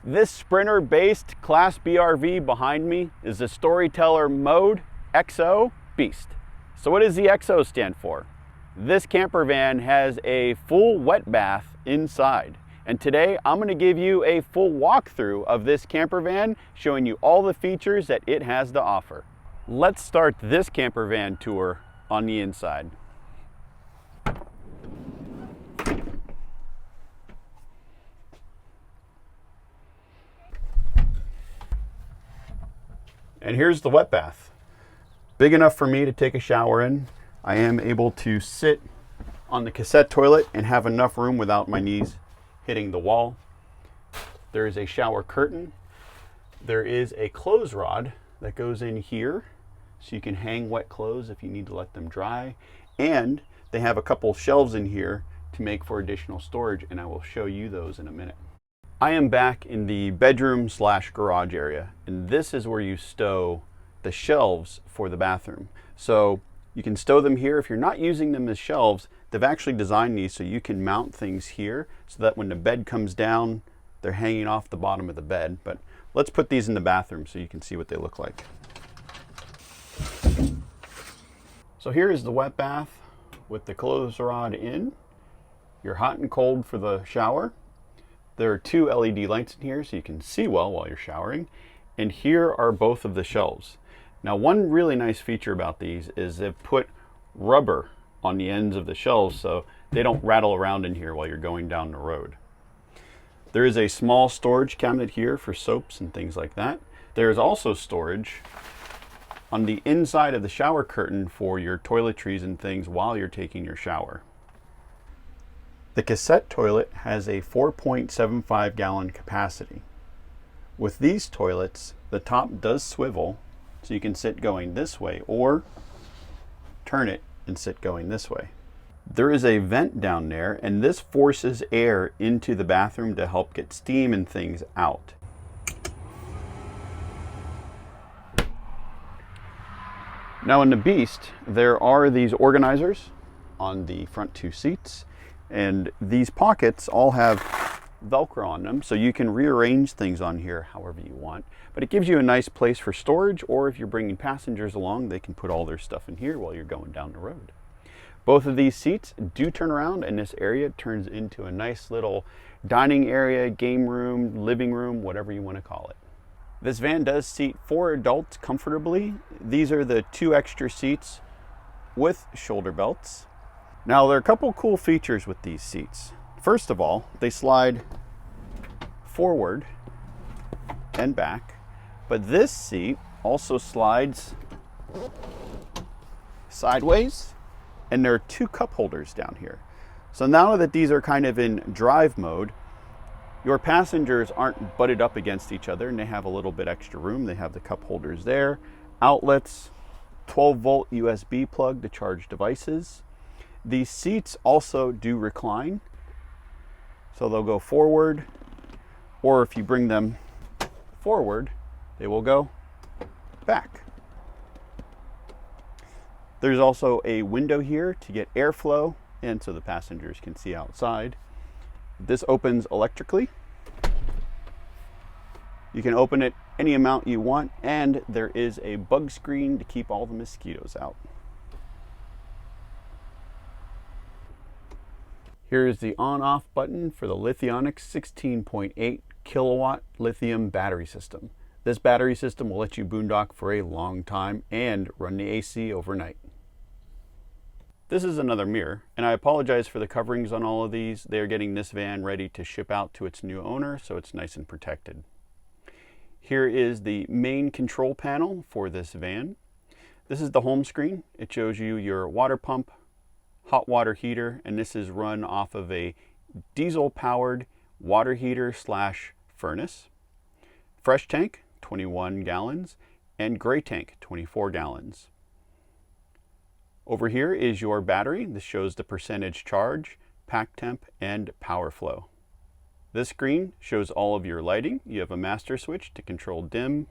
This Sprinter-based Class B RV behind me is the Storyteller Mode XO Beast. So what does the XO stand for? This camper van has a full wet bath inside. And today I'm going to give you a full walkthrough of this camper van, showing you all the features that it has to offer. Let's start this camper van tour on the inside. And here's the wet bath. Big enough for me to take a shower in. I am able to sit on the cassette toilet and have enough room without my knees hitting the wall. There is a shower curtain. There is a clothes rod that goes in here so you can hang wet clothes if you need to let them dry. And they have a couple shelves in here to make for additional storage, and I will show you those in a minute. I am back in the bedroom / garage area, and this is where you stow the shelves for the bathroom. So you can stow them here. If you're not using them as shelves, they've actually designed these so you can mount things here so that when the bed comes down, they're hanging off the bottom of the bed. But let's put these in the bathroom so you can see what they look like. So here is the wet bath with the clothes rod in. You're hot and cold for the shower. There are 2 LED lights in here so you can see well while you're showering. And here are both of the shelves. Now, one really nice feature about these is they've put rubber on the ends of the shelves so they don't rattle around in here while you're going down the road. There is a small storage cabinet here for soaps and things like that. There is also storage on the inside of the shower curtain for your toiletries and things while you're taking your shower. The cassette toilet has a 4.75 gallon capacity. With these toilets, the top does swivel so you can sit going this way or turn it and sit going this way. There is a vent down there, and this forces air into the bathroom to help get steam and things out. Now in the Beast, there are these organizers on the front 2 seats. And these pockets all have Velcro on them, so you can rearrange things on here however you want. But it gives you a nice place for storage, or if you're bringing passengers along, they can put all their stuff in here while you're going down the road. Both of these seats do turn around, and this area turns into a nice little dining area, game room, living room, whatever you want to call it. This van does seat 4 adults comfortably. These are the 2 extra seats with shoulder belts. Now, there are a couple cool features with these seats. First of all, they slide forward and back, but this seat also slides sideways, and there are 2 cup holders down here. So now that these are kind of in drive mode, your passengers aren't butted up against each other, and they have a little bit extra room. They have the cup holders there, outlets, 12-volt USB plug to charge devices. These seats also do recline, so they'll go forward, or if you bring them forward, they will go back. There's also a window here to get airflow and so the passengers can see outside. This opens electrically. You can open it any amount you want, and there is a bug screen to keep all the mosquitoes out. Here is the on-off button for the Lithionics 16.8 kilowatt lithium battery system. This battery system will let you boondock for a long time and run the AC overnight. This is another mirror, and I apologize for the coverings on all of these. They are getting this van ready to ship out to its new owner, so it's nice and protected. Here is the main control panel for this van. This is the home screen. It shows you your water pump, hot water heater, and this is run off of a diesel powered water heater / furnace. Fresh tank, 21 gallons, and gray tank, 24 gallons. Over here is your battery. This shows the percentage charge, pack temp, and power flow. This screen shows all of your lighting. You have a master switch to control dim,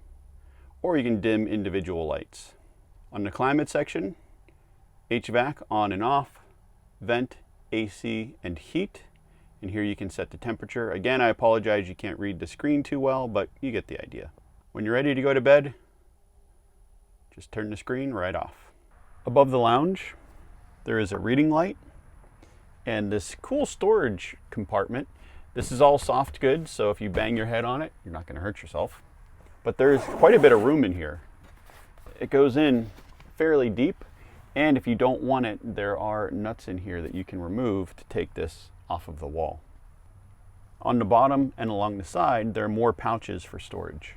or you can dim individual lights. On the climate section, HVAC on and off, vent, AC, and heat. And here you can set the temperature. Again, I apologize you can't read the screen too well, but you get the idea. When you're ready to go to bed, just turn the screen right off. Above the lounge, there is a reading light and this cool storage compartment. This is all soft goods, so if you bang your head on it, you're not going to hurt yourself. But there's quite a bit of room in here. It goes in fairly deep, and if you don't want it, there are nuts in here that you can remove to take this off of the wall. On the bottom and along the side, there are more pouches for storage.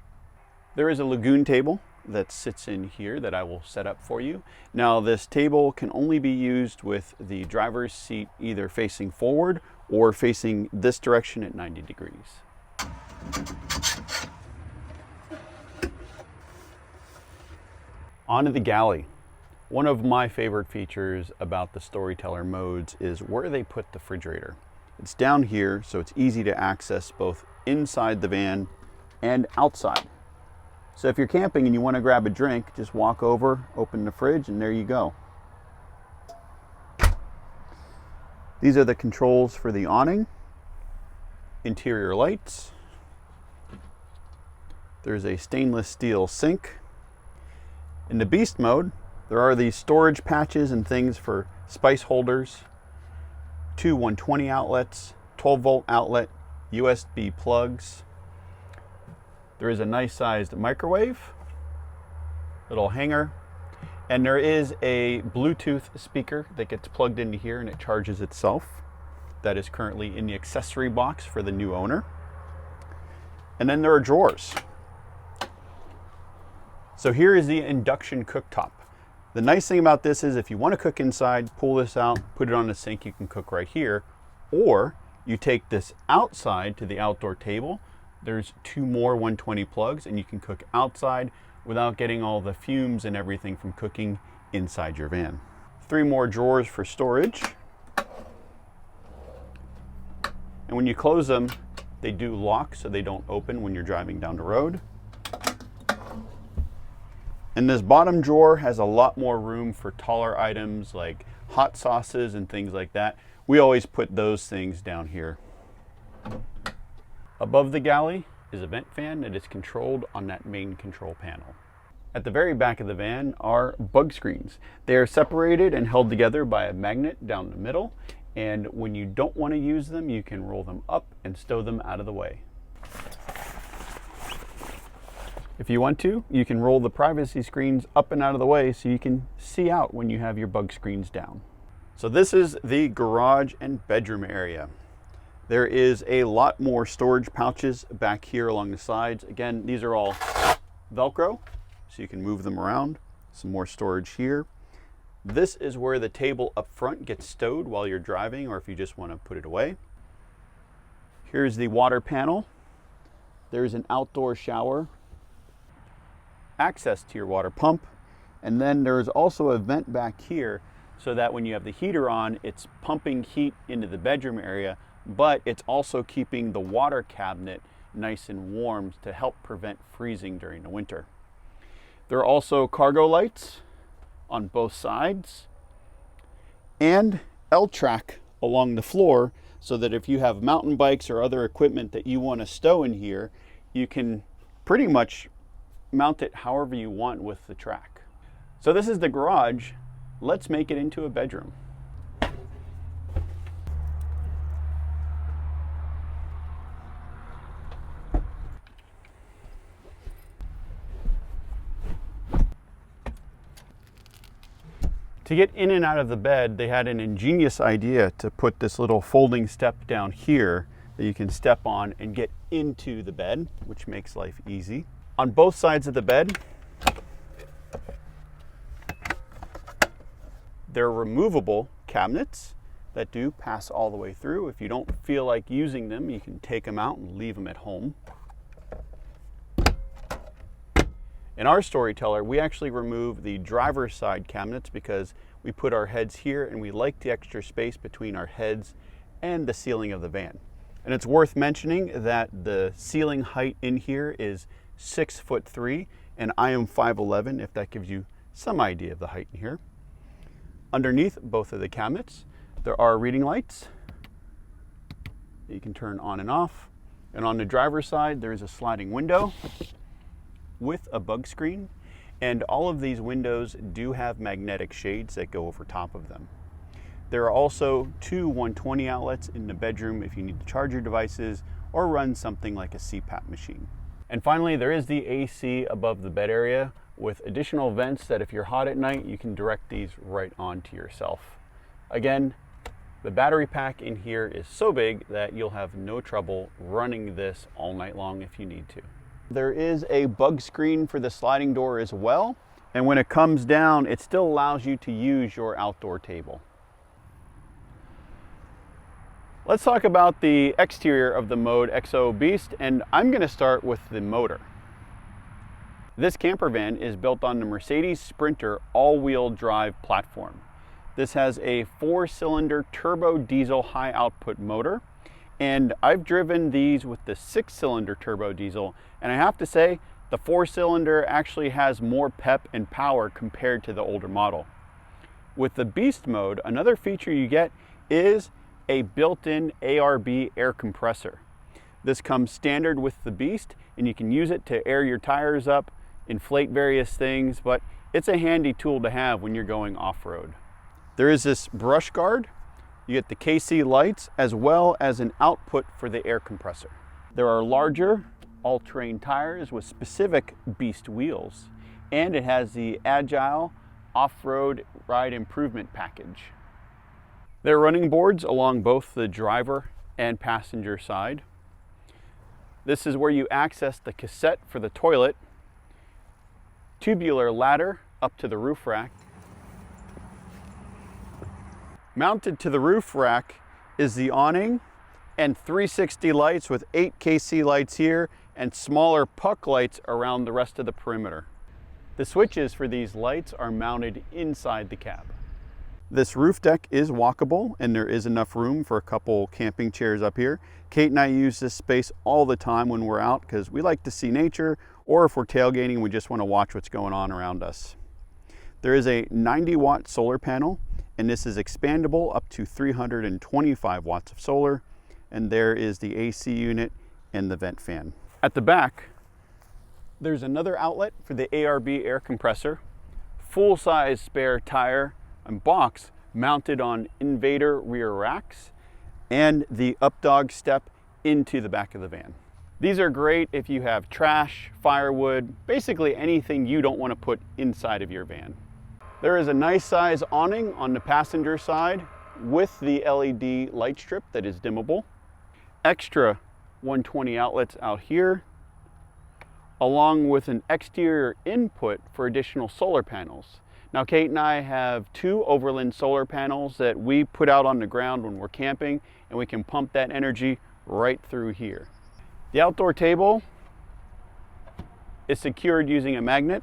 There is a lagoon table that sits in here that I will set up for you. Now, this table can only be used with the driver's seat either facing forward or facing this direction at 90 degrees. Onto the galley. One of my favorite features about the Storyteller modes is where they put the refrigerator. It's down here, so it's easy to access both inside the van and outside. So if you're camping and you want to grab a drink, just walk over, open the fridge, and there you go. These are the controls for the awning, interior lights. There's a stainless steel sink. In the beast mode, there are these storage patches and things for spice holders, 2 120 outlets, 12-volt outlet, USB plugs. There is a nice sized microwave, little hanger, and there is a Bluetooth speaker that gets plugged into here and it charges itself. That is currently in the accessory box for the new owner. And then there are drawers. So here is the induction cooktop. The nice thing about this is if you want to cook inside, pull this out, put it on the sink, you can cook right here. Or you take this outside to the outdoor table. There's 2 more 120 plugs and you can cook outside without getting all the fumes and everything from cooking inside your van. 3 more drawers for storage. And when you close them, they do lock so they don't open when you're driving down the road. And this bottom drawer has a lot more room for taller items like hot sauces and things like that. We always put those things down here. Above the galley is a vent fan that is controlled on that main control panel. At the very back of the van are bug screens. They are separated and held together by a magnet down the middle, and when you don't want to use them, you can roll them up and stow them out of the way. If you want to, you can roll the privacy screens up and out of the way so you can see out when you have your bug screens down. So this is the garage and bedroom area. There is a lot more storage pouches back here along the sides. Again, these are all Velcro, so you can move them around. Some more storage here. This is where the table up front gets stowed while you're driving or if you just want to put it away. Here's the water panel. There's an outdoor shower, access to your water pump, and then there's also a vent back here so that when you have the heater on, it's pumping heat into the bedroom area, but it's also keeping the water cabinet nice and warm to help prevent freezing during the winter. There are also cargo lights on both sides and L-track along the floor so that if you have mountain bikes or other equipment that you want to stow in here, you can pretty much mount it however you want with the track. So this is the garage. Let's make it into a bedroom. To get in and out of the bed, they had an ingenious idea to put this little folding step down here that you can step on and get into the bed, which makes life easy. On both sides of the bed, there are removable cabinets that do pass all the way through. If you don't feel like using them, you can take them out and leave them at home. In our Storyteller, we actually remove the driver's side cabinets because we put our heads here and we like the extra space between our heads and the ceiling of the van. And it's worth mentioning that the ceiling height in here is 6'3" and I am 5'11", if that gives you some idea of the height in here. Underneath both of the cabinets, there are reading lights, that you can turn on and off. And on the driver's side, there is a sliding window with a bug screen. And all of these windows do have magnetic shades that go over top of them. There are also two 120 outlets in the bedroom if you need to charge your devices or run something like a CPAP machine. And finally, there is the AC above the bed area with additional vents that if you're hot at night, you can direct these right onto yourself. Again, the battery pack in here is so big that you'll have no trouble running this all night long if you need to. There is a bug screen for the sliding door as well. And when it comes down, it still allows you to use your outdoor table. Let's talk about the exterior of the Mode XO Beast, and I'm going to start with the motor. This camper van is built on the Mercedes Sprinter all-wheel drive platform. This has a 4-cylinder turbo diesel high output motor, and I've driven these with the 6-cylinder turbo diesel, and I have to say the 4-cylinder actually has more pep and power compared to the older model. With the Beast mode, another feature you get is a built-in ARB air compressor. This comes standard with the Beast, and you can use it to air your tires up, inflate various things, but it's a handy tool to have when you're going off-road. There is this brush guard. You get the KC lights as well as an output for the air compressor. There are larger all-terrain tires with specific Beast wheels, and it has the Agile off-road ride improvement package. There are running boards along both the driver and passenger side. This is where you access the cassette for the toilet, tubular ladder up to the roof rack. Mounted to the roof rack is the awning and 360 lights with 8 KC lights here and smaller puck lights around the rest of the perimeter. The switches for these lights are mounted inside the cab. This roof deck is walkable and there is enough room for a couple camping chairs up here. Kate and I use this space all the time when we're out because we like to see nature, or if we're tailgating, we just want to watch what's going on around us. There is a 90-watt solar panel, and this is expandable up to 325 watts of solar. And there is the AC unit and the vent fan. At the back, there's another outlet for the ARB air compressor, full-size spare tire and box mounted on Invader rear racks, and the updog step into the back of the van. These are great if you have trash, firewood, basically anything you don't want to put inside of your van. There is a nice size awning on the passenger side with the LED light strip that is dimmable. Extra 120 outlets out here, along with an exterior input for additional solar panels. Now, Kate and I have 2 Overland solar panels that we put out on the ground when we're camping, and we can pump that energy right through here. The outdoor table is secured using a magnet,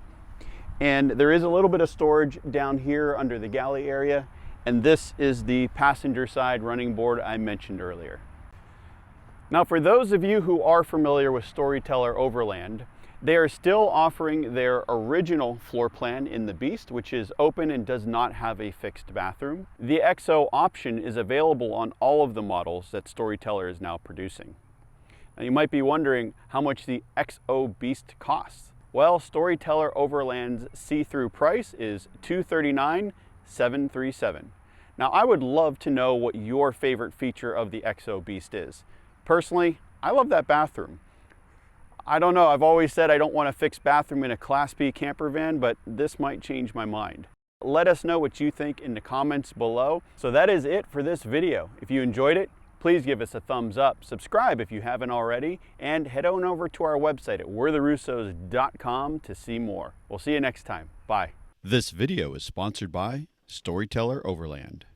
and there is a little bit of storage down here under the galley area, and this is the passenger side running board I mentioned earlier. Now, for those of you who are familiar with Storyteller Overland, they are still offering their original floor plan in the Beast, which is open and does not have a fixed bathroom. The XO option is available on all of the models that Storyteller is now producing. Now, you might be wondering how much the XO Beast costs. Well, Storyteller Overland's see-through price is $239,737. Now, I would love to know what your favorite feature of the XO Beast is. Personally, I love that bathroom. I don't know, I've always said I don't want a fixed bathroom in a Class B camper van, but this might change my mind. Let us know what you think in the comments below. So that is it for this video. If you enjoyed it, please give us a thumbs up, subscribe if you haven't already, and head on over to our website at we'retherussos.com to see more. We'll see you next time. Bye. This video is sponsored by Storyteller Overland.